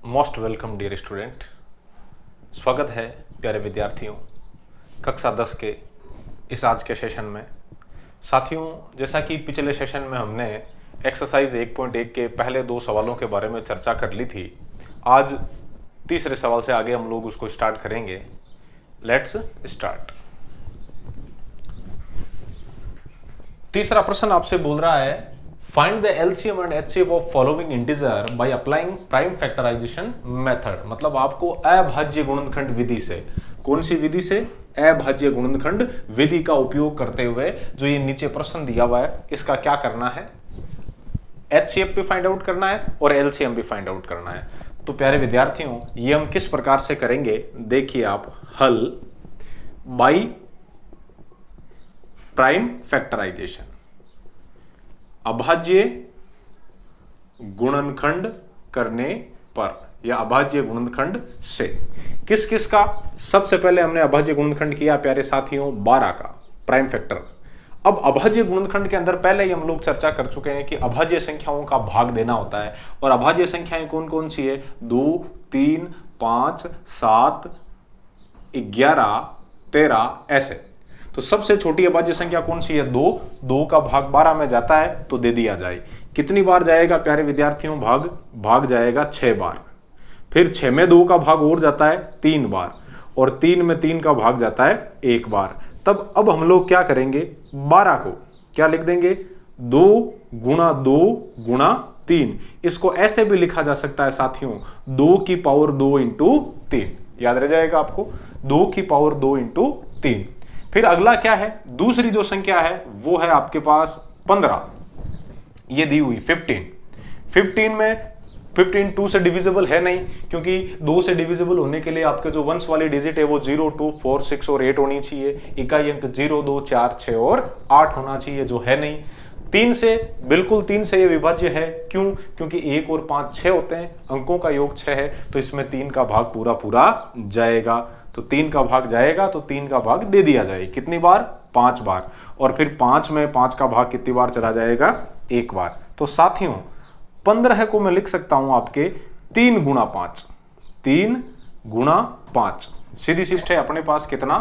Most welcome dear student. स्वागत है प्यारे विद्यार्थियों कक्षा 10 के इस आज के सेशन में। साथियों, जैसा कि पिछले सेशन में हमने एक्सरसाइज 1.1 के पहले 2 सवालों के बारे में चर्चा कर ली थी, आज तीसरे सवाल से आगे हम लोग उसको स्टार्ट करेंगे। Let's start. तीसरा प्रश्न आपसे बोल रहा है find the LCM and HCF of following integer by applying prime factorization method. मतलब आपको अभाज्य गुणनखंड विधि से, कौन सी विधि से? अभाज्य गुणनखंड विधि का उपयोग करते हुए जो ये नीचे प्रश्न दिया हुआ है इसका क्या करना है? एचसीएफ भी फाइंड आउट करना है और एलसीएम भी फाइंड आउट करना है। तो प्यारे विद्यार्थियों, ये हम किस प्रकार से करेंगे देखिए आप। हल बाय प्राइम फैक्टराइजेशन, अभाज्य गुणनखंड करने पर या अभाज्य गुणनखंड से। किस किस का? सबसे पहले हमने अभाज्य गुणनखंड किया प्यारे साथियों 12 का प्राइम फैक्टर। अब अभाज्य गुणनखंड के अंदर पहले ही हम लोग चर्चा कर चुके हैं कि अभाज्य संख्याओं का भाग देना होता है। और अभाज्य संख्याएं कौन कौन सी है? 2, 3, 5, 7, 11, 13 ऐसे। तो सबसे छोटी अभाज्य संख्या कौन सी है? 2। 2 का भाग 12 में जाता है तो दे दिया जाए। कितनी बार जाएगा प्यारे विद्यार्थियों? भाग जाएगा 6 बार। फिर 6 में 2 का भाग और जाता है 3 बार, और 3 में 3 का भाग जाता है 1 बार। तब अब हम लोग क्या करेंगे? 12 को क्या लिख देंगे? 2 गुणा 2 गुणा 3। इसको ऐसे भी लिखा जा सकता है साथियों, 2 की पावर 2 इंटू 3। याद रह जाएगा आपको, 2 की पावर 2 इंटू 3। फिर अगला क्या है? दूसरी जो संख्या है वो है आपके पास 15। ये दी हुई 15। 15 में 15 2 से डिविजिबल है नहीं, क्योंकि 2 से डिविजिबल होने के लिए आपके जो वंश वाली डिजिट है वो 0, 2, 4, 6 और 8 होनी चाहिए। इकाई अंक 0, 2, 4, 6 और 8 होना चाहिए, जो है नहीं। 3 से, बिल्कुल 3 से ये विभाज्य है। क्यों? क्योंकि 1 और 5 6 होते हैं, अंकों का योग 6 है, तो इसमें 3 का भाग पूरा जाएगा। तो 3 का भाग जाएगा तो 3 का भाग दे दिया जाए। कितनी बार? 5 बार। और फिर 5 में 5 का भाग कितनी बार चला जाएगा? 1 बार। तो साथियों 15 को मैं लिख सकता हूं आपके 3 गुणा 5। 3 गुणा 5 सीधी शिफ्ट है अपने पास कितना?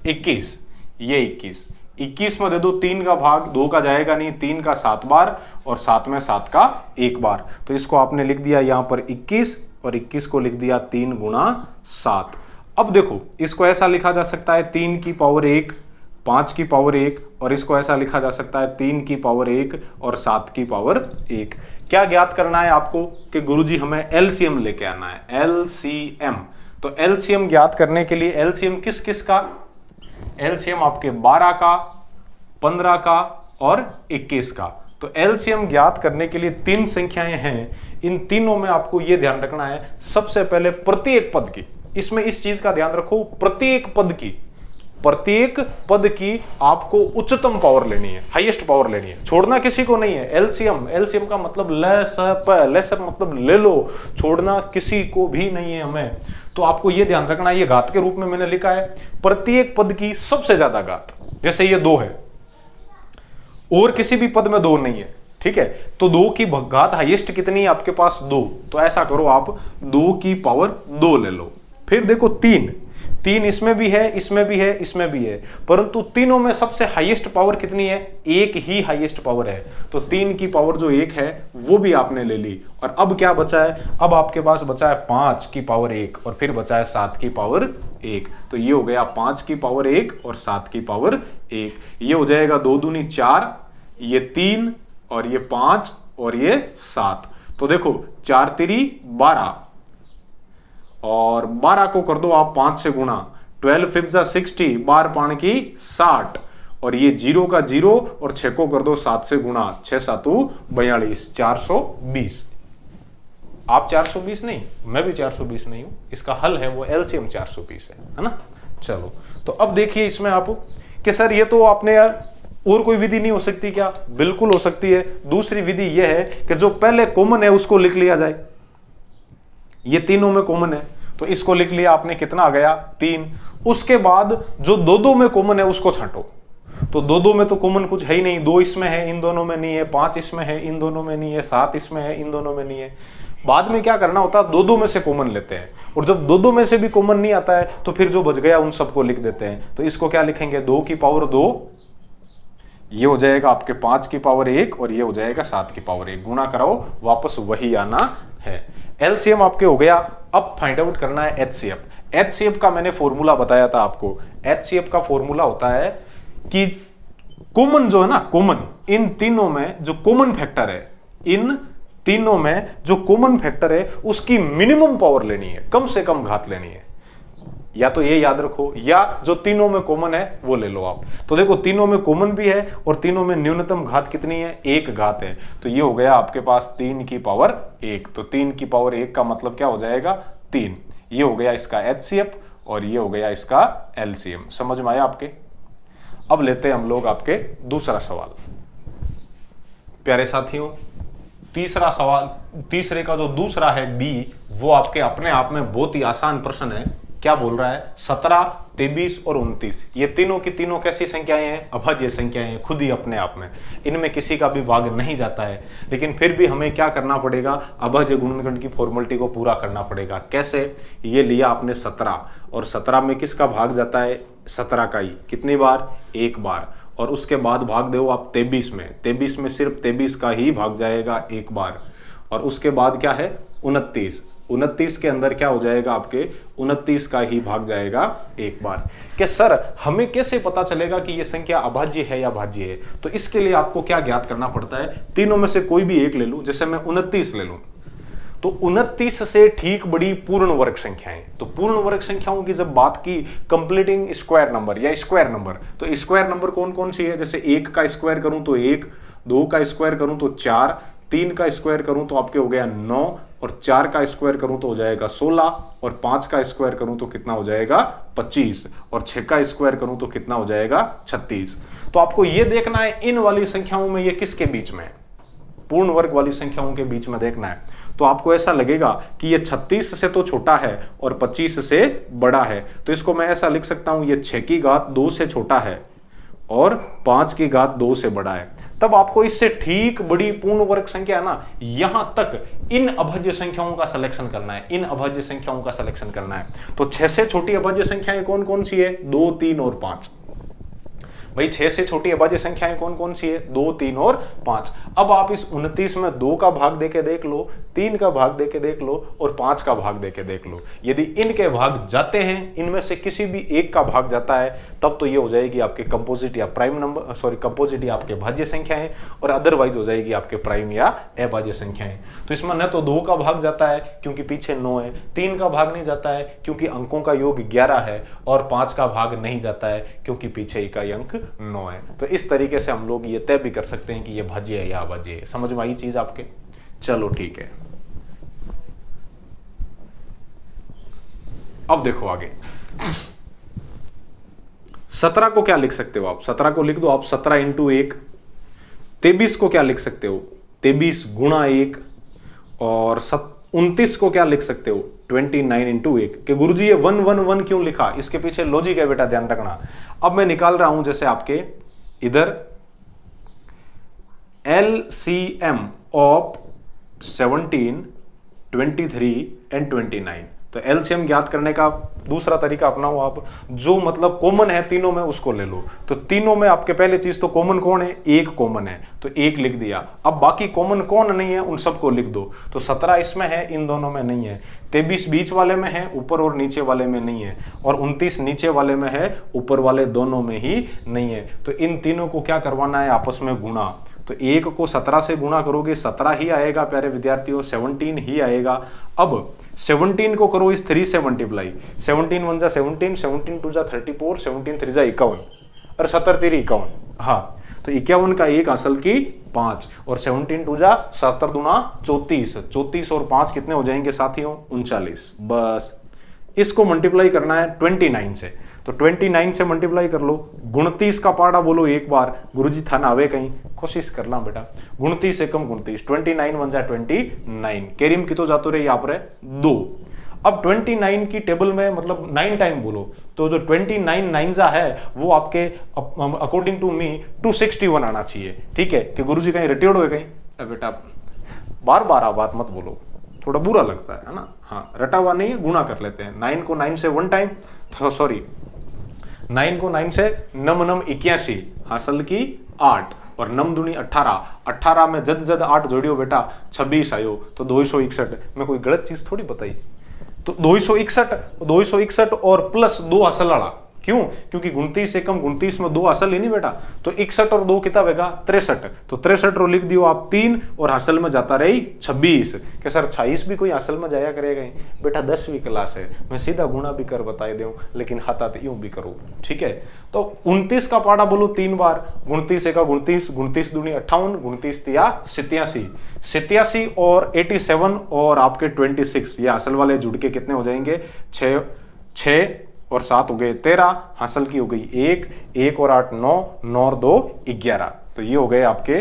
21। ये 21 में दे दो 3 का भाग, 2 का जाएगा नहीं, 3 का 7 बार और 7 में 7 का 1 बार। तो इसको आपने लिख दिया यहां पर 21 और 21 को लिख दिया 3 गुणा 7। अब देखो इसको ऐसा लिखा जा सकता है 3 की पावर 1, 5 की पावर 1, और इसको ऐसा लिखा जा सकता है 3 की पावर 1 और 7 की पावर 1। क्या ज्ञात करना है आपको? कि गुरुजी हमें एलसीएम लेके आना है। एलसीएम, तो एलसीएम ज्ञात करने के लिए एलसीएम किस किस का? एलसीएम आपके 12 का, 15 का और 21 का। तो एलसीएम ज्ञात करने के लिए 3 संख्याएं हैं। इन तीनों में आपको यह ध्यान रखना है, सबसे पहले प्रत्येक पद की, इसमें इस चीज का ध्यान रखो, प्रत्येक पद की आपको उच्चतम पावर लेनी है, हाईएस्ट पावर लेनी है, छोड़ना किसी को नहीं है। एलसीएम का मतलब लेसअप मतलब ले लो, छोड़ना किसी को भी नहीं है हमें। तो आपको यह ध्यान रखना है, ये घात के रूप में मैंने लिखा है, प्रत्येक पद की सबसे ज्यादा घात। जैसे ये 2 है और किसी भी पद में 2 नहीं है, ठीक है, तो 2 की घात हाईएस्ट कितनी है आपके पास? 2। तो ऐसा करो आप 2 की पावर 2 ले लो। फिर देखो 3 इसमें भी है, इसमें भी है, इसमें भी है, परंतु तीनों में सबसे हाईएस्ट पावर कितनी है? 1 ही हाईएस्ट पावर है। तो 3 की पावर जो 1 है वो भी आपने ले ली। और अब क्या बचा है? अब आपके पास बचा है 5 की पावर 1 और फिर बचा है 7 की पावर 1। तो ये हो गया 5 की पावर 1 और 7 की पावर 1। ये हो जाएगा 2 दूनी 4, ये 3 और ये 5 और ये 7। तो देखो 4 तिरी 12 और 12 को कर दो आप 5 से गुणा, 12 5 60, 12 पान की 60, और ये 0 का 0 और 6 को कर दो 7 से गुणा, 6 7 42, 420। आप 420 नहीं, मैं भी 420 नहीं हूं। इसका हल है वो एलसीएम 420 है ना। चलो तो अब देखिए इसमें आप कि सर ये तो आपने और कोई विधि नहीं हो सकती क्या? बिल्कुल हो सकती है। दूसरी विधि यह है कि जो पहले कॉमन है उसको लिख लिया जाए। ये तीनों में कॉमन है तो इसको लिख लिया आपने, कितना आ गया? 3। उसके बाद जो 2 में कॉमन है उसको छांटो। तो 2 में तो कॉमन कुछ है ही नहीं, 2 इसमें है, इन दोनों में नहीं है, 5 इसमें है, इन दोनों में नहीं है, 7 इसमें है, इन दोनों में नहीं है। बाद में क्या करना होता है, दो दो में से कॉमन लेते हैं, और जब दो दो में से भी कॉमन नहीं आता है तो फिर जो बच गया उन सबको लिख देते हैं। तो इसको क्या लिखेंगे, 2 की पावर 2, ये हो जाएगा आपके 5 की पावर 1 और ये हो जाएगा 7 की पावर 1। गुणा कराओ, वापस वही आना है। एलसीएम आपके हो गया। अब फाइंड आउट करना है एचसीएफ। एचसीएफ का मैंने फॉर्मूला बताया था आपको। एचसीएफ का फॉर्मूला होता है कि कॉमन जो है ना, कॉमन इन तीनों में जो कॉमन फैक्टर है, इन तीनों में जो कॉमन फैक्टर है उसकी मिनिमम पावर लेनी है, कम से कम घात लेनी है। या तो ये याद रखो, या जो तीनों में कॉमन है वो ले लो आप। तो देखो तीनों में कॉमन भी है और तीनों में न्यूनतम घात कितनी है, 1 घात है। तो ये हो गया आपके पास 3 की पावर 1। तो 3 की पावर 1 का मतलब क्या हो जाएगा, 3। ये हो गया इसका एचसीएफ और ये हो गया इसका एलसीएम। समझ में आया आपके। अब लेते हैं हम लोग आपके दूसरा सवाल। प्यारे साथियों, तीसरा सवाल, तीसरे का जो दूसरा है बी, वो आपके अपने आप में बहुत ही आसान प्रश्न है। क्या बोल रहा है, 17, 23 और 29 ये तीनों की तीनों कैसी संख्याएं हैं, अभाज्य संख्याएं हैं खुद ही अपने आप में। इनमें किसी का भी भाग नहीं जाता है, लेकिन फिर भी हमें क्या करना पड़ेगा, अभाज्य गुणनखंड की फॉर्मेलिटी को पूरा करना पड़ेगा। कैसे, ये लिया आपने 17 और 17 में किसका भाग जाता है, 17 का ही। कितनी बार, 1 बार। और उसके बाद भाग दो आप 23 में, 23 में सिर्फ 23 का ही भाग जाएगा 1 बार। और उसके बाद क्या है, 29, 29 के अंदर क्या हो जाएगा आपके, 29 का ही भाग जाएगा 1 बार। कि सर हमें कैसे पता चलेगा कि ये संख्या अभाज्य है या भाज्य है, तो इसके लिए आपको क्या ज्ञात करना पड़ता है, तीनों में से कोई भी एक ले लूं। जैसे मैं 29 ले लूं, तो 29 से ठीक बड़ी पूर्ण वर्ग संख्याएं। तो पूर्ण वर्ग संख्याओं की जब बात की, कंप्लीटिंग स्क्वायर नंबर या स्क्वायर नंबर, तो स्क्वायर नंबर कौन कौन सी है, जैसे 1 का स्क्वायर करूं तो 1, 2 का स्क्वायर करूं तो 4, 3 का स्क्वायर करूं तो आपके हो गया 9, और 4 का स्क्वायर करूं तो हो जाएगा 16, और 5 का स्क्वायर करूं तो कितना हो जाएगा 25, और 6 का स्क्वायर करूं तो कितना हो जाएगा 36। तो आपको यह देखना है इन वाली संख्याओं में ये किसके बीच में है, पूर्ण वर्ग वाली संख्याओं के बीच में देखना है। तो आपको ऐसा लगेगा कि ये 36 से तो छोटा है और 25 से बड़ा है, तो इसको मैं ऐसा लिख सकता हूं, ये 6 की घात 2 से छोटा है और 5 की घात 2 से बड़ा है। तब आपको इससे ठीक बड़ी पूर्ण वर्ग संख्या है ना, यहां तक इन अभाज्य संख्याओं का सिलेक्शन करना है, इन अभाज्य संख्याओं का सिलेक्शन करना है। तो 6 से छोटी अभाज्य संख्याएं कौन कौन सी है, 2, 3 और 5। भाई 6 से छोटी अभाज्य संख्याएं कौन कौन सी है, 2, 3 और 5। अब आप इस 29 में 2 का भाग देके देख लो, 3 का भाग देके देख लो और 5 का भाग देके देख लो। यदि इनके भाग जाते हैं, इनमें से किसी भी एक का भाग जाता है, तब तो ये हो जाएगी आपके कंपोजिट या प्राइम नंबर, सॉरी कंपोजिट या आपके भाज्य संख्याएं, और अदरवाइज हो जाएगी आपके प्राइम या अभाज्य संख्याएं। तो इसमें न तो 2 का भाग जाता है क्योंकि पीछे 9 है, 3 का भाग नहीं जाता है क्योंकि अंकों का योग 11 है, और 5 का भाग नहीं जाता है क्योंकि पीछे इकाई अंक 9 है। तो इस तरीके से हम लोग ये तय भी कर सकते हैं कि ये भाज्य है या अभाज्य है। समझ में आई चीज आपके। चलो ठीक है, अब देखो आगे 17 को क्या लिख सकते हो आप, 17 को लिख दो आप 17 इंटू 1। 23 को क्या लिख सकते हो, 23 गुणा 1। और 29 को क्या लिख सकते हो, 29 इंटू 1। कि गुरुजी ये 1 1 1 क्यों लिखा, इसके पीछे लॉजिक है बेटा, ध्यान रखना। अब मैं निकाल रहा हूं जैसे आपके इधर LCM ऑफ 17, 23 एंड 29। तो एलसीएम ज्ञात करने का दूसरा तरीका अपनाओ आप, जो मतलब कॉमन है तीनों में उसको ले लो। तो तीनों में आपके पहले चीज तो कॉमन कौन है, 1 कॉमन है, तो 1 लिख दिया। अब बाकी कॉमन कौन नहीं है उन सबको लिख दो। तो 17 इसमें है, इन दोनों में नहीं है। 23 बीच वाले में है, ऊपर और नीचे वाले में नहीं है। और 29 नीचे वाले में है, ऊपर वाले दोनों में ही नहीं है। तो इन तीनों को क्या करवाना है, आपस में गुणा। तो 1 को 17 से गुणा करोगे 17 ही आएगा प्यारे विद्यार्थियों, 17 ही आएगा। अब 17 को करो इस 3 से मल्टीप्लाई, 17 1 जा 17, 17 2 जा 34, 17 3 जा 51 और 17 3 51। हाँ, तो 51 का 1 असल की 5 और 17 2 जा 17 दूना 34, 34 और 5 कितने हो जाएंगे साथियों, 39। बस इसको मल्टीप्लाई करना है 29 से। तो 29 से मल्टीप्लाई कर लो। 29 का पाड़ा बोलो एक बार, गुरुजी था ना आवे कहीं, कोशिश करना बेटा। 29 से कम 29, 29 1 जा 29, केरिम की तो जातो रहे यहाँ पर 2। अब 29 की टेबल में मतलब 9 टाइम बोलो, तो जो 29 9 जा है वो आपके अकॉर्डिंग टू मी 261 आना चाहिए। ठीक है कि गुरुजी कहीं रिटेयर्ड हो कहीं, बेटा बार बार आप बात मत बोलो, थोड़ा बुरा लगता है ना। हाँ, रटा हुआ नहीं है, गुणा कर लेते हैं। 9 को 9 से 1 टाइम, सॉरी 9 को 9 से नम नम 81 हासिल की 8 और नम दूनी 18, 18 में जद जद 8 जोड़ियो बेटा 26 आयो तो 261। मैं कोई गलत चीज थोड़ी बताई। तो 261 और प्लस 2 असल वाला, क्यों? क्योंकि 29 से कम 29 में 2 असल ही नहीं बेटा, तो 61 और 2 कितना होगा 63। तो 63 रो लिख दियो आप 3 और हासिल में जाता रही 26। कि सर 26 भी कोई हासिल में जाया करेगा? बेटा 10वीं क्लास है, मैं सीधा गुणा भी कर बताई दूं, लेकिन हाथा तो यूं भी करूं, ठीक है। तो 29 का पाड़ा बोलो 3 बार, 29 का 29, 29 दूनी 58, 29 तिया 87, 87 और 87 और आपके 26, ये हासिल वाले जुड़ के कितने हो जाएंगे 6 और 7 हो गए 13, हासिल की हो गई 1, 1 और 8 9, 9 और 2 11। तो ये हो गए आपके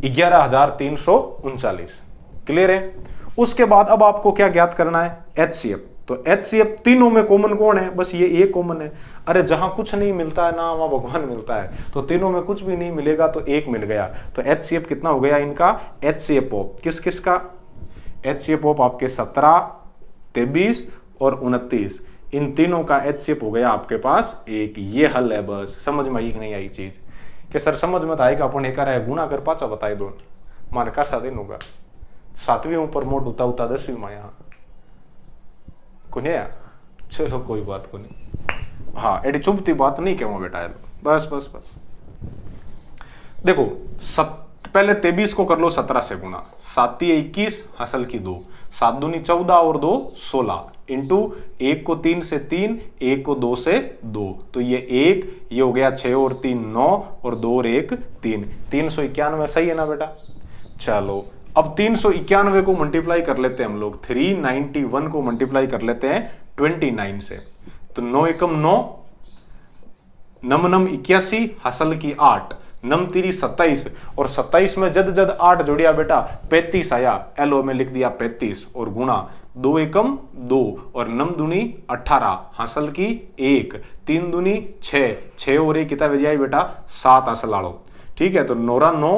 11,339। क्लियर है? उसके बाद अब आपको क्या ज्ञात करना है? एचसीएफ। तो एचसीएफ तीनों में कॉमन कौन है? बस ये एक कॉमन है। अरे जहां कुछ नहीं मिलता है ना वहां भगवान मिलता है, तो तीनों में कुछ भी नहीं मिलेगा तो एक मिल गया। तो एचसीएफ कितना हो गया इनका? एचसीएफ ऑफ किस किस का? एचसीएफ ऑफ आपके 17, 23 और 29, इन तीनों का एचसीएफ हो गया आपके पास एक। ये हल है। बस समझ में आई कि नहीं आई चीज? कि सर समझ में आएगा अपन एक गुना कर पाचा बताए दो मान का सा दिन होगा 7वीं ऊपर मोट उता उता 10वीं में यहाँ कुने। चलो कोई बात को नहीं। हाँ, एडी चुभती बात नहीं कहूँ बेटा। बस बस बस देखो, पहले 23 को कर लो 17 से गुणा, 7 21 हासिल की 2, 7 दूनी 14 और 2 16 इंटू 1 को 3 से 3, 1 को 2 से 2, तो ये 1, ये हो गया 6 और 3 9 और 2 और 1 3, 391। सही है ना बेटा? चलो अब 391 को मल्टीप्लाई कर लेते हैं हम लोग, 391 को मल्टीप्लाई कर लेते हैं 29 से। तो 9 एकम 9, नम नम 81 हासिल की 8, नम तिरी 27 और 27 में जद जद 8 जोड़िया बेटा 35 आया, एलओ में लिख दिया 35 और गुणा 2 एकम 2 और नम दूनी 18 हासिल की 1, 3 दूनी 6, 6 और 1 कितना बजाई बेटा 7 हासिल आड़ो। ठीक है, तो 9 9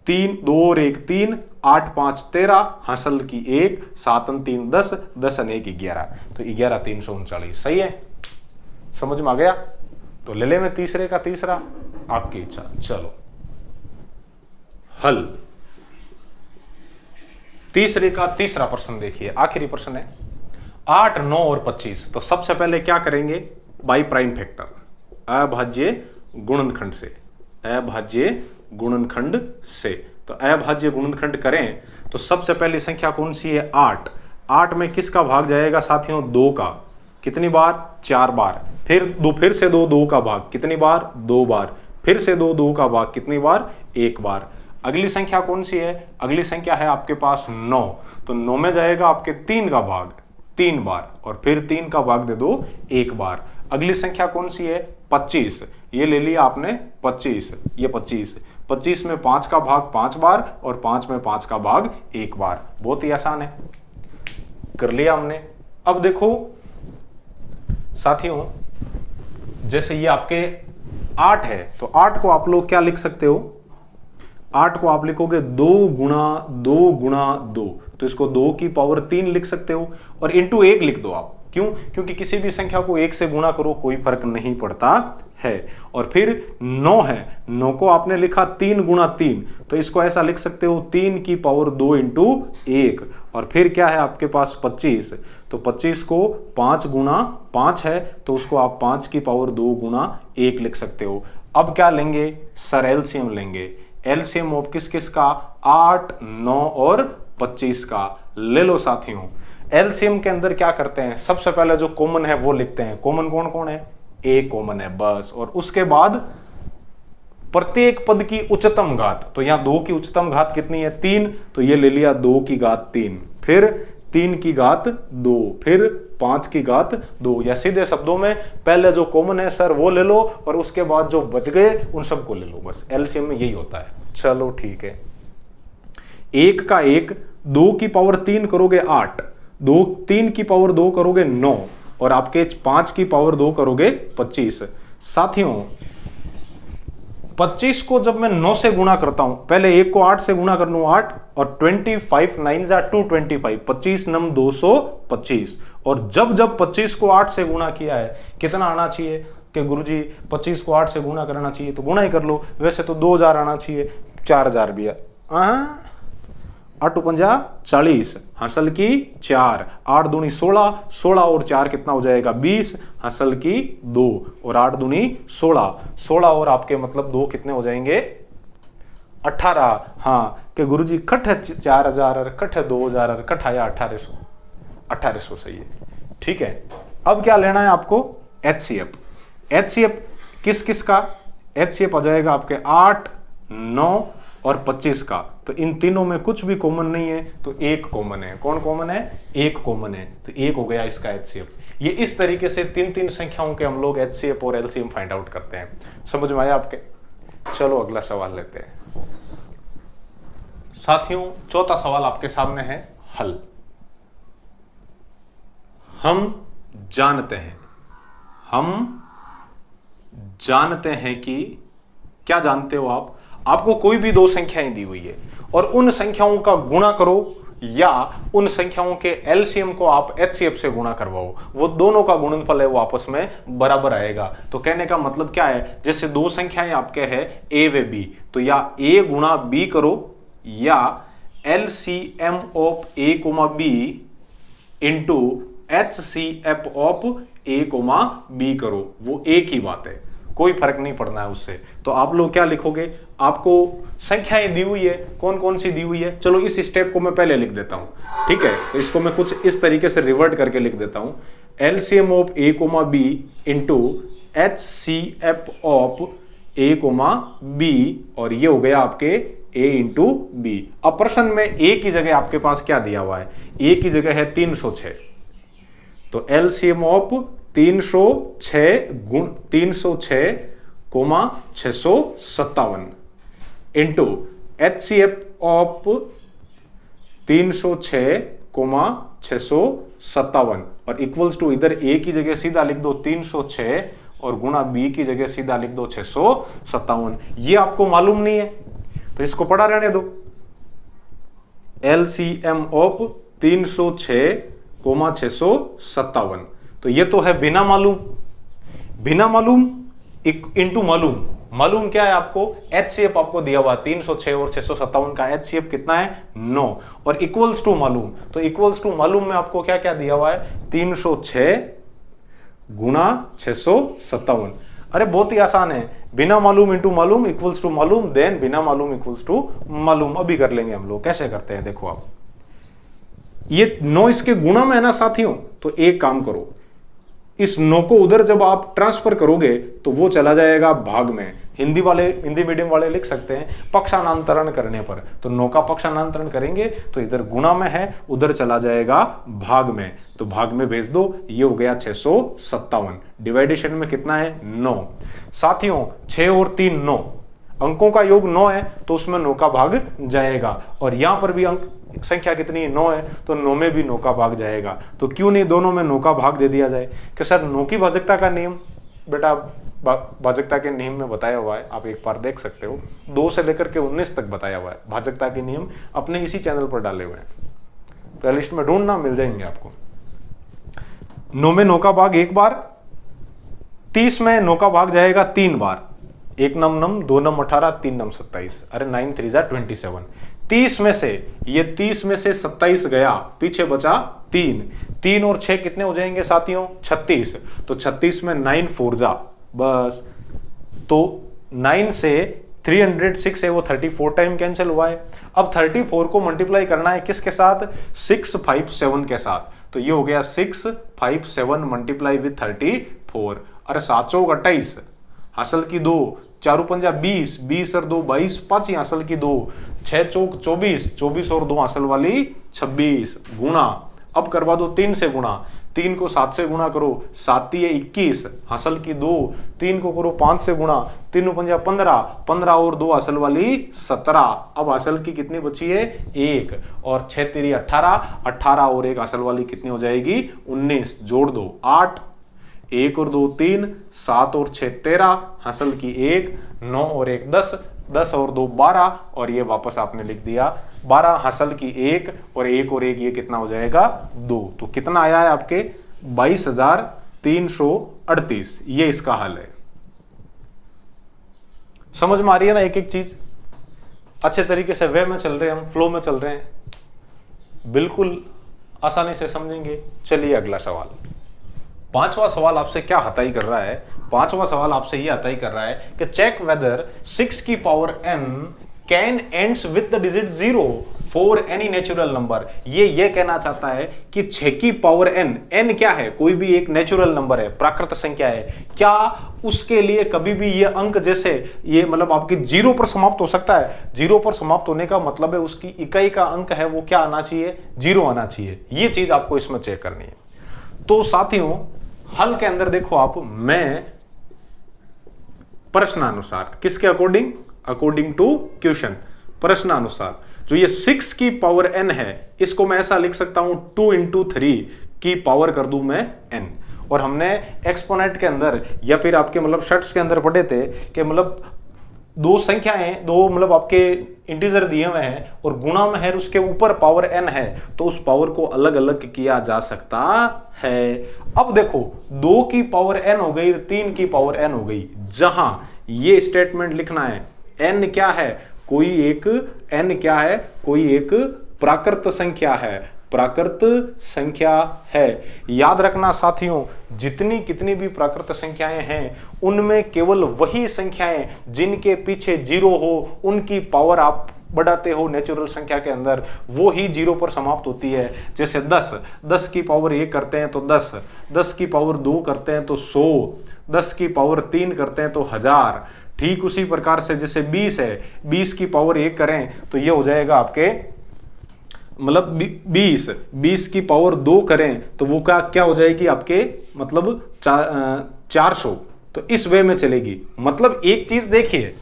3 2 और 1 3, 8 5 13 हासिल की 1, 7 3 10, 10 1 11, तो 11,339। सही है? समझ में आ गया? तो ले में तीसरे का तीसरा, आपकी इच्छा। चलो हल तीसरे का तीसरा प्रश्न देखिए, आखिरी प्रश्न है 8 9 और 25। तो सबसे पहले क्या करेंगे? बाई प्राइम फैक्टर, अभाज्य गुणनखंड से, अभाज्य गुणनखंड से। तो अभाज्य गुणनखंड करें तो सबसे पहली संख्या कौन सी है? 8। 8 में किसका भाग जाएगा साथियों? 2 का। कितनी बार? 4 बार। फिर से 2 का भाग कितनी बार? 2 बार। फिर से 2 का भाग कितनी बार? 1 बार। अगली संख्या कौन सी है? अगली संख्या है आपके पास 9। तो 9 में जाएगा आपके 3 का भाग 3 बार और फिर 3 का भाग दे दो 1 बार। अगली संख्या कौन सी है? 25। ये ले लिया आपने 25, ये 25। 25 में 5 का भाग 5 बार और 5 में 5 का भाग 1 बार। बहुत ही आसान है, कर लिया हमने। अब देखो साथियों, जैसे ये आपके 8 है तो 8 को आप लोग क्या लिख सकते हो? 8 को आप लिखोगे 2 गुणा 2 गुणा 2, तो इसको 2 की पावर 3 लिख सकते हो और इंटू 1 लिख दो आप। क्यों? क्योंकि किसी भी संख्या को 1 से गुणा करो कोई फर्क नहीं पड़ता है। और फिर 9 है, 9 को आपने लिखा 3 गुणा 3, तो इसको ऐसा लिख सकते हो 3 की पावर 2 इंटू 1। और फिर क्या है आपके पास 25, तो 25 को 5 गुणा 5 है तो उसको आप 5 की पावर 2 गुणा 1 लिख सकते हो। अब क्या लेंगे सर? एलसीएम लेंगे। एलसीएम ऑफ किस किस का? 8 9 और 25 का। ले लो साथियों, एलसीएम के अंदर क्या करते हैं? सबसे पहले जो कॉमन है वो लिखते हैं। कॉमन कौन कौन है? ए कॉमन है बस। और उसके बाद प्रत्येक पद की उच्चतम घात, तो यहां 2 की उच्चतम घात कितनी है? 3, तो ये ले लिया 2 की घात 3, फिर 3 की घात 2, फिर 5 की घात 2। या सीधे शब्दों में पहले जो कॉमन है सर वो ले लो और उसके बाद जो बच गए उन सबको ले लो। बस एलसीएम में यही होता है। चलो ठीक है, 1 का 1, 2 की पावर 3 करोगे 8, 3 की पावर 2 करोगे 9 और आपके 5 की पावर 2 करोगे 25। साथियों 25 को जब मैं 9 से गुणा करता हूं, पहले 1 को 8 से गुणा कर लूं 8, और 25 9 जा 225, 25 नम 225, और जब जब 25 को 8 से गुणा किया है कितना आना चाहिए कि गुरुजी 25 को 8 से गुणा करना चाहिए, तो गुणा ही कर लो। वैसे तो 2000 आना चाहिए, 4000 भी है। 8 पंजा 40, हासिल की 4, 8 दूनी 16, 16 और 4 कितना हो जाएगा 20, हासिल की 2, और 8 दूनी 16, 16 और आपके मतलब 2 कितने हो जाएंगे 18। हाँ कि गुरुजी कट है 4000 और कट है 2000 और कट आया 1800, 1800 सही है। ठीक है, अब क्या लेना है आपको HCF। HCF किस किस का, HCF आ जाएगा आपके 8 9 और 25 का। तो इन तीनों में कुछ भी कॉमन नहीं है, तो एक कॉमन है। कौन कॉमन है, एक कॉमन है, तो एक हो गया इसका HCF। ये इस तरीके से तीन तीन संख्याओं के हम लोग HCF और LCM फाइंड आउट करते हैं। समझ में आया आपके? चलो अगला सवाल लेते हैं साथियों। चौथा सवाल आपके सामने है हल। हम जानते हैं कि, क्या जानते हो आप? आपको कोई भी दो संख्याएं दी हुई है और उन संख्याओं का गुणा करो या उन संख्याओं के एलसीएम को आप HCF से गुणा करवाओ, वो दोनों का गुणनफल है वो आपस में बराबर आएगा। तो कहने का मतलब क्या है, जैसे दो संख्याएं आपके हैं A व B, तो या A गुणा B करो या LCM of A, B into HCF of A, B करो, वो एक ही बात है, कोई फर्क नहीं पड़ना है उससे। तो आप लोग क्या लिखोगे, आपको संख्याएं दी हुई है, कौन कौन सी दी हुई है, चलो इस स्टेप को मैं पहले लिख देता हूं, ठीक है। तो इसको मैं कुछ इस तरीके से रिवर्ट करके लिख देता हूं, LCM of A, B into HCF of A, B, और ये हो गया आपके A इंटू B। अब प्रश्न में A की जगह आपके पास क्या दिया हुआ है, A की जगह है 306, तो LCM ऑफ 306 गुण 306, 657 इंटू HCF ऑफ 306, 657 और इक्वल्स टू, इधर A की जगह सीधा लिख दो 306 और गुणा B की जगह सीधा लिख दो 657। ये आपको मालूम नहीं है तो इसको पढ़ा रहने दो। LCM ऑफ 306, 657, तो ये तो है बिना मालूम, बिना मालूम इंटू मालूम। मालूम क्या है आपको, HCF आपको दिया हुआ 306 और 657 का HCF कितना है 9, और इक्वल्स टू मालूम, तो इक्वल्स टू मालूम में आपको क्या क्या दिया हुआ है 306 गुणा 657। अरे बहुत ही आसान है, बिना मालूम इंटू मालूम इक्वल्स टू मालूम, देन बिना मालूम इक्वल्स टू मालूम। अभी कर लेंगे हम लोग, कैसे करते हैं देखो आप, ये 9 इसके गुणा में है ना साथियों, तो एक काम करो, इस 9 को उधर जब आप ट्रांसफर करोगे तो वो चला जाएगा भाग में। हिंदी मीडियम वाले लिख सकते हैं पक्षांतरण करने पर, तो 9 का पक्षांतरण करेंगे तो इधर गुणा में है, उधर चला जाएगा भाग में, तो भाग में भेज दो, ये हो गया 657। डिवाइडेशन में कितना है 9। साथियों 6 और 3 9, अंकों का योग 9 है तो उसमें 9 का भाग जाएगा, और यहां पर भी अंक संख्या कितनी है 9 है, तो 9 में भी 9 का भाग जाएगा। तो क्यों नहीं दोनों में 9 का भाग दे दिया जाए कि सर 9 की भाजकता का नियम बेटा भाजकता के नियम में बताया हुआ है, आप एक बार देख सकते हो, 2 से लेकर के 19 तक बताया हुआ है भाजकता के नियम, अपने इसी चैनल पर डाले हुए हैं, प्लेलिस्ट में ढूंढना मिल जाएंगे आपको। 9 में 9 का भाग एक बार, 30 में 9 का भाग जाएगा 3 बार, 1 नम 2 नम 18, 3 नम 27, अरे 9 3 जा 27। 30 में से ये 30 में से 27 गया, पीछे बचा 3 और 6 कितने हो जाएंगे साथियों 36, तो 36 में 9 4 जा बस, तो 9 से 306 है वो 34 टाइम कैंसिल हुआ है। अब 34 को मल्टीप्लाई करना है किसके साथ, 657 के साथ, तो ये हो गया 657 मल्टीप्लाई विथ 34, अरे 7 चौक 28, हासिल की 2, 4 पंजा 20, 20 और 2 22, 5 ही हासिल की 2, 6 चौक 24, 24 और 2 हासिल वाली 26, गुणा, अब करवा दो 3 से गुणा, 3 को 7 से गुणा करो, 7 है 21, हासिल की 2, 3 को करो 5 से गुणा, 3 पंजा 15, 15 और 2 हासिल वाली 17, अब हासिल की कितनी बची है 1, और 6 3 18, 18 और 1 हासिल वाली कितनी हो जाएगी 19, जोड़ दो 8, 1 और 2 3, 7 और 6 13, हासिल की 1, 9 और 1 10, 10 और 2 12, और ये वापस आपने लिख दिया 12, हासिल की 1 और 1 और 1 ये कितना हो जाएगा 2। तो कितना आया है आपके 22,338, ये इसका हल है। समझ में आ रही है ना एक एक चीज, अच्छे तरीके से वे में चल रहे हैं हम, फ्लो में चल रहे हैं, बिल्कुल आसानी से समझेंगे। चलिए अगला सवाल, पांचवा सवाल आपसे क्या हताई कर रहा है, पांचवा सवाल आपसे ये हताई कर रहा है कि चेक वेदर 6 की power n can ends with the digit 0 for any natural number. ये कहना चाहता है कि 6 की पावर n, n क्या है, कोई भी एक नेचुरल नंबर है, प्राकृत संख्या है, क्या उसके लिए कभी भी ये अंक जैसे ये मतलब आपकी 0 पर समाप्त हो सकता है। 0 पर समाप्त होने का मतलब है उसकी इकाई का अंक है वो क्या आना चाहिए, 0 आना चाहिए। ये चीज आपको इसमें चेक करनी है। तो साथियों हल के अंदर देखो आप, मैं प्रश्नानुसार किसके अकॉर्डिंग, अकॉर्डिंग टू क्वेश्चन, प्रश्नानुसार जो ये 6 की पावर n है इसको मैं ऐसा लिख सकता हूं 2 इंटू 3 की पावर कर दूं मैं n। और हमने एक्सपोनेंट के अंदर या फिर आपके मतलब शर्ट्स के अंदर पढ़े थे कि मतलब दो संख्याएं, दो मतलब आपके इंटीजर दिए हुए हैं और गुणा में है उसके ऊपर पावर n है, तो उस पावर को अलग अलग किया जा सकता है। अब देखो 2 की पावर n हो गई, 3 की पावर n हो गई, जहां ये स्टेटमेंट लिखना है n क्या है, कोई एक n क्या है, कोई एक प्राकृत संख्या है, प्राकृत संख्या है। याद रखना साथियों, जितनी कितनी भी प्राकृत संख्याएं हैं उनमें केवल वही संख्याएं जिनके पीछे 0 हो, उनकी पावर आप बढ़ाते हो नेचुरल संख्या के अंदर, वो ही 0 पर समाप्त होती है। जैसे 10, 10 की पावर 1 करते हैं तो 10, 10 की पावर 2 करते हैं तो 100, 10 की पावर 3 करते हैं तो 1000। ठीक उसी प्रकार से जैसे 20 है, 20 की पावर 1 करें तो ये हो जाएगा आपके मतलब 20, 20 की पावर 2 करें तो वो क्या हो जाएगी आपके मतलब 400। तो इस वे में चलेगी। मतलब एक चीज देखिए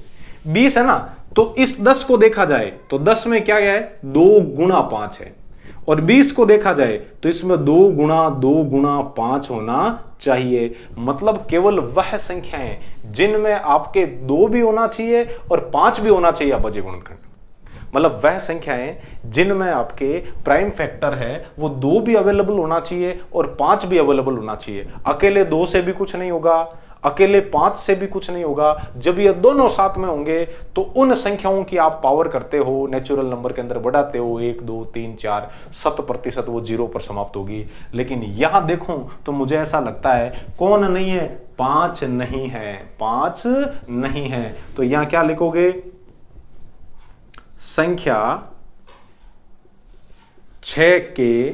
20 है ना, तो इस 10 को देखा जाए तो 10 में क्या है 2 गुणा 5 है, और 20 को देखा जाए तो इसमें 2 गुणा 5 होना चाहिए। मतलब केवल वह संख्याएं जिनमें आपके 2 भी होना चाहिए और 5 भी होना चाहिए अभाज्य गुणनखंड, मतलब वह संख्याएं जिनमें आपके प्राइम फैक्टर है वो 2 भी अवेलेबल होना चाहिए और 5 भी अवेलेबल होना चाहिए। अकेले 2 से भी कुछ नहीं होगा, अकेले 5 से भी कुछ नहीं होगा। जब ये दोनों साथ में होंगे तो उन संख्याओं की आप पावर करते हो, नेचुरल नंबर के अंदर बढ़ाते हो 1 2 3 4, 100% वो 0 पर समाप्त होगी। लेकिन यहां देखूं तो मुझे ऐसा लगता है कौन नहीं है, 5 नहीं है, 5 नहीं है। तो यहां क्या लिखोगे, संख्या 6 के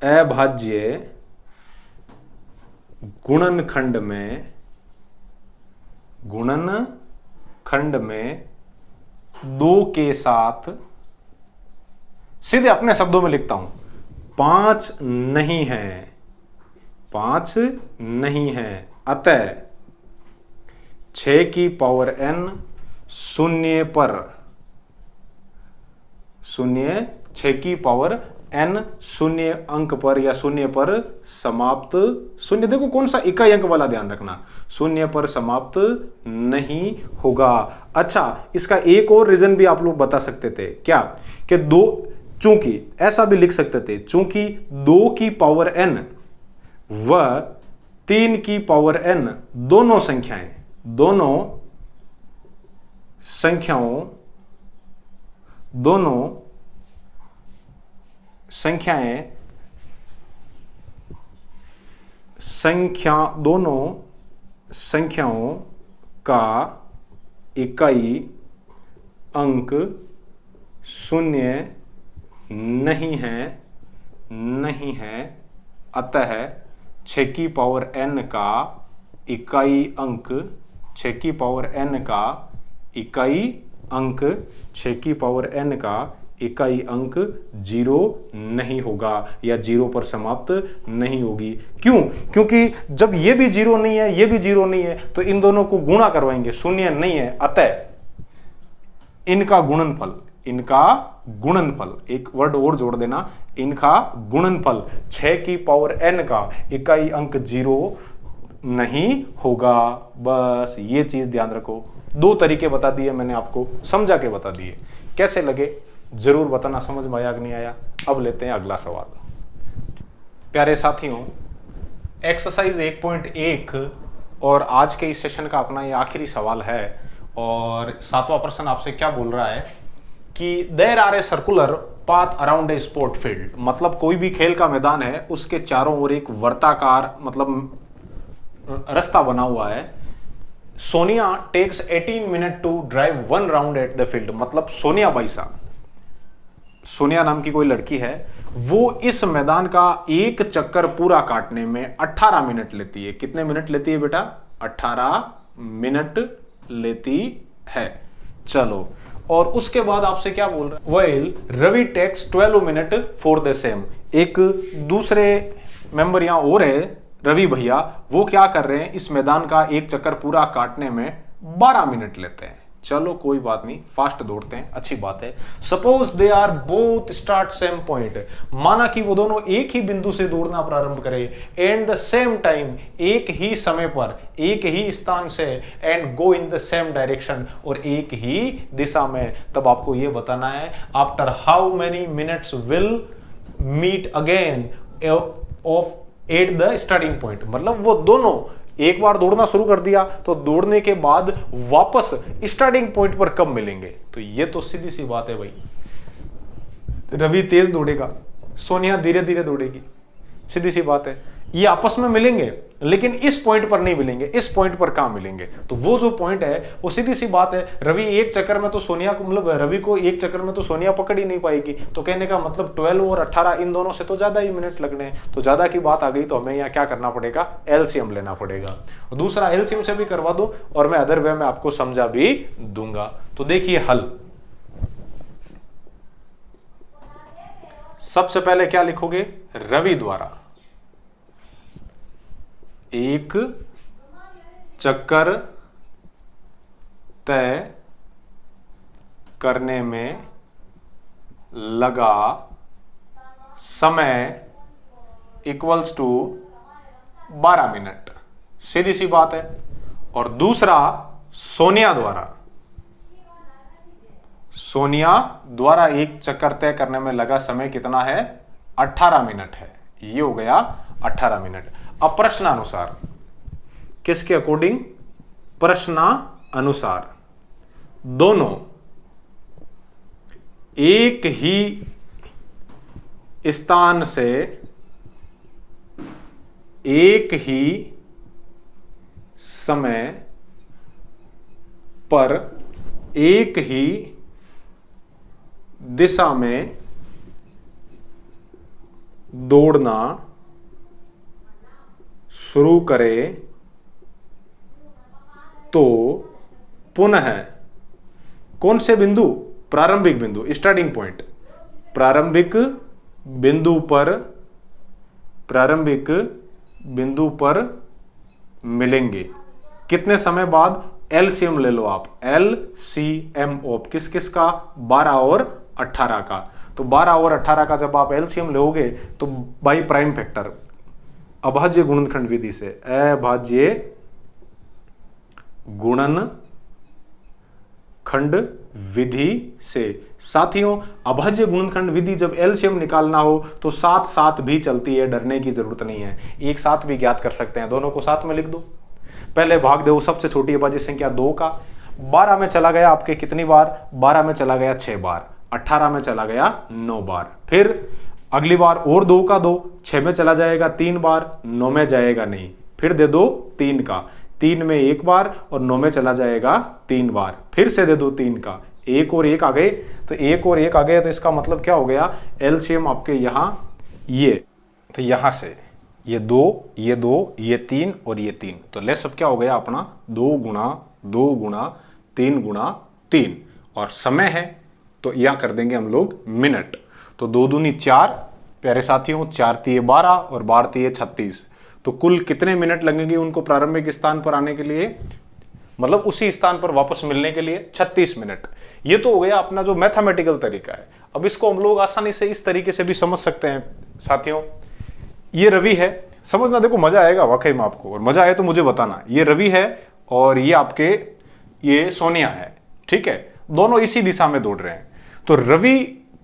अभाज्य गुणनखंड में 2 के साथ, सीधे अपने शब्दों में लिखता हूं, 5 नहीं है, 5 नहीं है। अतः 6 की पावर n शून्य पर, 6 की पावर n शून्य अंक पर या शून्य पर समाप्त, शून्य देखो कौन सा इकाई अंक वाला ध्यान रखना, शून्य पर समाप्त नहीं होगा। अच्छा, इसका एक और रीजन भी आप लोग बता सकते थे, क्या कि 2, चूंकि ऐसा भी लिख सकते थे, चूंकि 2 की पावर n व 3 की पावर n दोनों संख्याओं का इकाई अंक शून्य नहीं है। अतः 6 की पावर n का इकाई अंक, 6 की पावर n का इकाई अंक, 6 की पावर n का इकाई अंक 0 नहीं होगा या 0 पर समाप्त नहीं होगी। क्यों? क्योंकि जब ये भी 0 नहीं है, ये भी 0 नहीं है, तो इन दोनों को गुणा करवाएंगे, शून्य नहीं है। अतः इनका गुणनफल, इनका गुणनफल, एक वर्ड और जोड़ देना, इनका गुणनफल 6 की पावर n का इकाई अंक 0 नहीं होगा। बस ये चीज ध्यान रखो। 2 तरीके बता दिए मैंने आपको, समझा के बता दिए। कैसे लगे जरूर बताना, समझ में आया कि नहीं आया। अब लेते हैं अगला सवाल। प्यारे साथियों, एक्सरसाइज 1.1 और आज के इस सेशन का अपना ये आखिरी सवाल है। और 7वां प्रश्न आपसे क्या बोल रहा है कि there are a circular path around a sport field, मतलब कोई भी खेल का मैदान है उसके चारों ओर एक वर्ताकार मतलब रास्ता बना हुआ है। Sonia takes 18 minute to drive 1 round at the field, मतलब सोनिया बाईसा, सोनिया नाम की कोई लड़की है, वो इस मैदान का एक चक्कर पूरा काटने में 18 मिनट लेती है। कितने मिनट लेती है बेटा? 18 मिनट लेती है। चलो, और उसके बाद आपसे क्या बोल रहा है? Well Ravi takes 12 minute for the same. एक दूसरे मेंबर यहां और है, रवि भैया, वो क्या कर रहे हैं? इस मैदान का एक चक्कर पूरा काटने में 12 मिनट लेते हैं। चलो कोई बात नहीं, फास्ट दौड़ते हैं, अच्छी बात है। Suppose they are both start same point, माना कि वो दोनों एक ही बिंदु से दौड़ना प्रारंभ करें, एंड द सेम टाइम, एक ही समय पर, एक ही स्थान से, and go in the same direction, और एक ही दिशा में। तब आपको ये बताना है after how many minutes will meet again of at the starting point, मतलब वो दोनों एक बार दौड़ना शुरू कर दिया तो दौड़ने के बाद वापस स्टार्टिंग पॉइंट पर कब मिलेंगे? तो ये तो सीधी सी बात है भाई, रवि तेज दौड़ेगा, सोनिया धीरे धीरे दौड़ेगी, सीधी सी बात है। ये आपस में मिलेंगे लेकिन इस पॉइंट पर नहीं मिलेंगे। इस पॉइंट पर कहां मिलेंगे? तो वो जो पॉइंट है वो सीधी सी बात है, रवि एक चक्कर में तो सोनिया को, मतलब रवि को एक चक्कर में तो सोनिया पकड़ ही नहीं पाएगी। तो कहने का मतलब 12 और 18 इन दोनों से तो ज्यादा ही मिनट लगने हैं। तो ज्यादा की बात आ गई तो हमें यहाँ क्या करना पड़ेगा? एलसीएम लेना पड़ेगा। दूसरा एलसीएम से भी करवा दो और मैं अदर वे में आपको समझा भी दूंगा। तो देखिए हल, सबसे पहले क्या लिखोगे? रवि द्वारा एक चक्कर तय करने में लगा समय इक्वल्स टू 12 मिनट, सीधी सी बात है। और दूसरा सोनिया द्वारा एक चक्कर तय करने में लगा समय कितना है? 18 मिनट है। ये हो गया 18 मिनट। अब प्रश्नानुसार, किसके अकॉर्डिंग? प्रश्नानुसार दोनों एक ही स्थान से एक ही समय पर एक ही दिशा में दौड़ना शुरू करे तो पुनः कौन से बिंदु? प्रारंभिक बिंदु, स्टार्टिंग पॉइंट, प्रारंभिक बिंदु पर मिलेंगे। कितने समय बाद? एलसीएम ले लो आप, एलसीएम ऑफ किस किस का? 12 और 18 का। तो 12 और 18 का जब आप एलसीएम लोगे तो बाई प्राइम फैक्टर, अभाज्य गुणनखंड विधि से, अभाज्य गुणनखंड विधि से। साथियों, अभाज्य गुणनखंड विधि जब एलसीएम निकालना हो तो साथ साथ भी चलती है, डरने की जरूरत नहीं है, एक साथ भी ज्ञात कर सकते हैं। दोनों को साथ में लिख दो। पहले भाग दो सबसे छोटी अभाज्य संख्या 2 का, 12 में चला गया आपके कितनी बार? 12 में चला गया 6 बार, 18 में चला गया 9 बार, फिर अगली बार और 2 का 2, 6 में चला जाएगा 3 बार, 9 में जाएगा नहीं, फिर दे दो 3 का, 3 में 1 बार और 9 में चला जाएगा 3 बार, फिर से दे दो 3 का, 1 और 1 आ गए, तो 1 और 1 आ गए, तो इसका मतलब क्या हो गया? एलसीएम आपके यहां ये, तो यहां से ये 2, ये 2, ये 3 और ये 3, तो लेस अब क्या हो गया अपना? 2 गुणा 2 गुणा 3 गुणा 3, और समय है तो यहां कर देंगे हम लोग मिनट। तो 2 दूनी 4, प्यारे साथियों, 4 तिये 12 और 12 तिये 36, तो कुल कितने मिनट लगेंगे उनको प्रारंभिक स्थान पर आने के लिए, मतलब उसी स्थान पर वापस मिलने के लिए? 36 मिनट। ये तो हो गया अपना जो मैथमेटिकल तरीका है। अब इसको हम लोग आसानी से इस तरीके से भी समझ सकते हैं साथियों। ये रवि है, समझना, देखो मजा आएगा वाकई में आपको, और मजा आए तो मुझे बताना। ये रवि है और ये आपके ये सोनिया है, ठीक है, दोनों इसी दिशा में दौड़ रहे हैं। तो रवि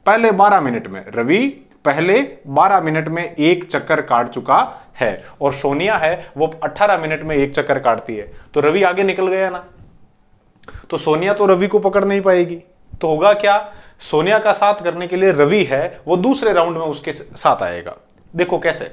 पहले 12 मिनट में, रवि पहले 12 मिनट में एक चक्कर काट चुका है और सोनिया है वो 18 मिनट में एक चक्कर काटती है। तो रवि आगे निकल गया ना, तो सोनिया तो रवि को पकड़ नहीं पाएगी। तो होगा क्या, सोनिया का साथ करने के लिए रवि है वो दूसरे राउंड में उसके साथ आएगा। देखो कैसे,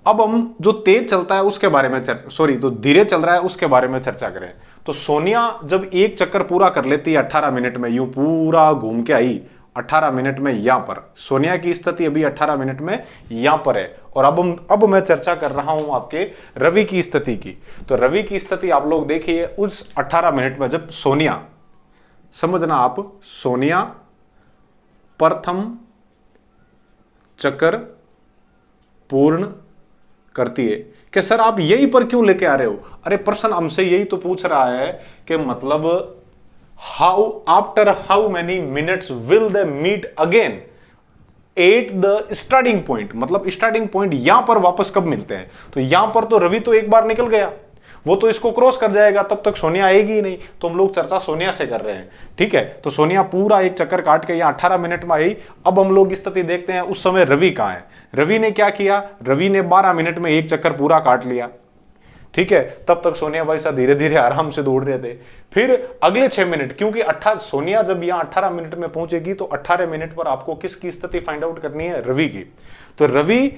अब हम जो तेज चलता है उसके बारे में जो धीरे चल रहा है उसके बारे में चर्चा करें। तो सोनिया जब एक चक्कर पूरा कर लेती है 18 मिनट में, यूं पूरा घूम के आई 18 मिनट में, यहां पर सोनिया की स्थिति अभी 18 मिनट में यहां पर है। और अब मैं चर्चा कर रहा हूं आपके रवि की स्थिति की। तो रवि की स्थिति आप लोग देखिए उस 18 मिनट में जब सोनिया, समझना आप, सोनिया प्रथम चक्कर पूर्ण करती है। कि सर आप यही पर क्यों लेके आ रहे हो? अरे प्रश्न हमसे यही तो पूछ रहा है कि मतलब after how many minutes will they meet again at the starting point, मतलब स्टार्टिंग पॉइंट यहां पर वापस कब मिलते हैं। तो यहां पर तो रवि तो एक बार निकल गया, वो तो इसको क्रॉस कर जाएगा, तब तक सोनिया आएगी ही नहीं। तो हम लोग चर्चा सोनिया से कर रहे हैं, ठीक है। तो सोनिया पूरा एक चक्कर काट के यहाँ 18 मिनट में आई। अब हम लोग स्थिति देखते हैं उस समय रवि कहाँ है। रवि ने क्या किया, रवि ने 12 मिनट में एक चक्कर पूरा काट लिया, ठीक है। तब तक सोनिया भाई साहब धीरे धीरे आराम से दौड़ रहे थे। फिर अगले 6 मिनट, क्योंकि सोनिया जब यहाँ 18 मिनट में पहुंचेगी तो 18 मिनट पर आपको किसकी स्थिति फाइंड आउट करनी है, रवि की। तो रवि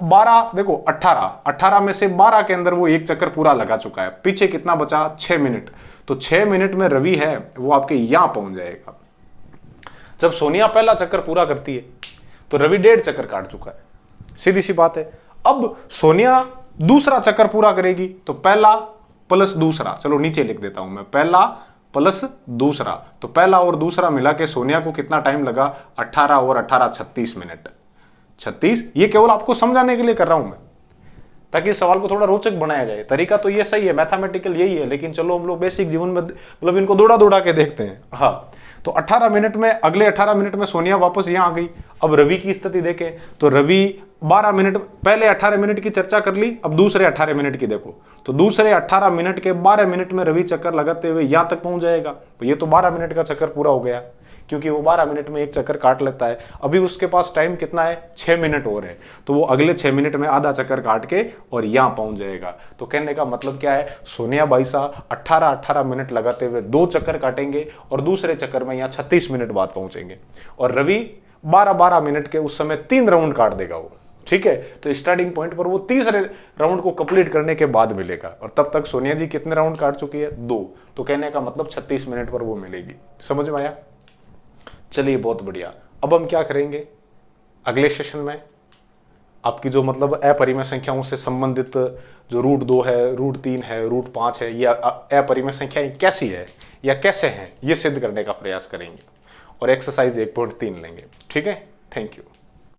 12, देखो 18 में से 12 के अंदर वो एक चक्कर पूरा लगा चुका है। पीछे कितना बचा, 6 मिनट। तो 6 मिनट में रवि है वो आपके यहां पहुंच जाएगा। जब सोनिया पहला चक्कर पूरा करती है तो रवि 1.5 चक्कर काट चुका है, सीधी सी बात है। अब सोनिया दूसरा चक्कर पूरा करेगी तो पहला प्लस दूसरा, चलो नीचे लिख देता हूं मैं, पहला प्लस दूसरा। तो पहला और दूसरा मिला के सोनिया को कितना टाइम लगा, 18 और 18 36 मिनट, 36। ये केवल आपको समझाने के लिए कर रहा हूं मैं, ताकि इस सवाल को थोड़ा रोचक बनाया जाए। तरीका तो ये सही है, मैथमेटिकल यही है, लेकिन चलो हम लोग बेसिक जीवन में मतलब इनको दौड़ा दौड़ा के देखते हैं। हाँ, तो 18 मिनट में, अगले 18 मिनट में सोनिया वापस यहां आ गई। अब रवि की स्थिति देखें तो रवि 12 मिनट, पहले 18 मिनट की चर्चा कर ली, अब दूसरे 18 मिनट की देखो। तो दूसरे 18 मिनट के 12 मिनट में रवि चक्कर लगाते हुए यहां तक पहुंच जाएगा। तो ये तो 12 मिनट का चक्कर पूरा हो गया, क्योंकि वो 12 मिनट में एक चक्कर काट लेता है। अभी उसके पास टाइम कितना है, 6 मिनट और है। तो वो अगले 6 मिनट में आधा चक्कर काट के और यहां पहुंच जाएगा। तो कहने का मतलब क्या है, सोनिया भाई साहब 18 मिनट लगाते हुए 2 चक्कर काटेंगे और दूसरे चक्कर में यहाँ 36 मिनट बाद पहुंचेंगे। और रवि 12 मिनट के उस समय 3 राउंड काट देगा वो, ठीक है। तो स्टार्टिंग पॉइंट पर वो तीसरे राउंड को कंप्लीट करने के बाद मिलेगा। और तब तक सोनिया जी कितने राउंड काट चुकी है, 2। तो कहने का मतलब 36 मिनट पर वो मिलेगी। समझ में आया? चलिए बहुत बढ़िया। अब हम क्या करेंगे अगले सेशन में, आपकी जो मतलब अपरिमेय संख्याओं से संबंधित जो रूट 2 है, रूट 3 है, रूट 5 है, या अपरिमेय संख्याएं कैसी है या कैसे हैं, ये सिद्ध करने का प्रयास करेंगे। और एक्सरसाइज 1.3 लेंगे, ठीक है। Thank you.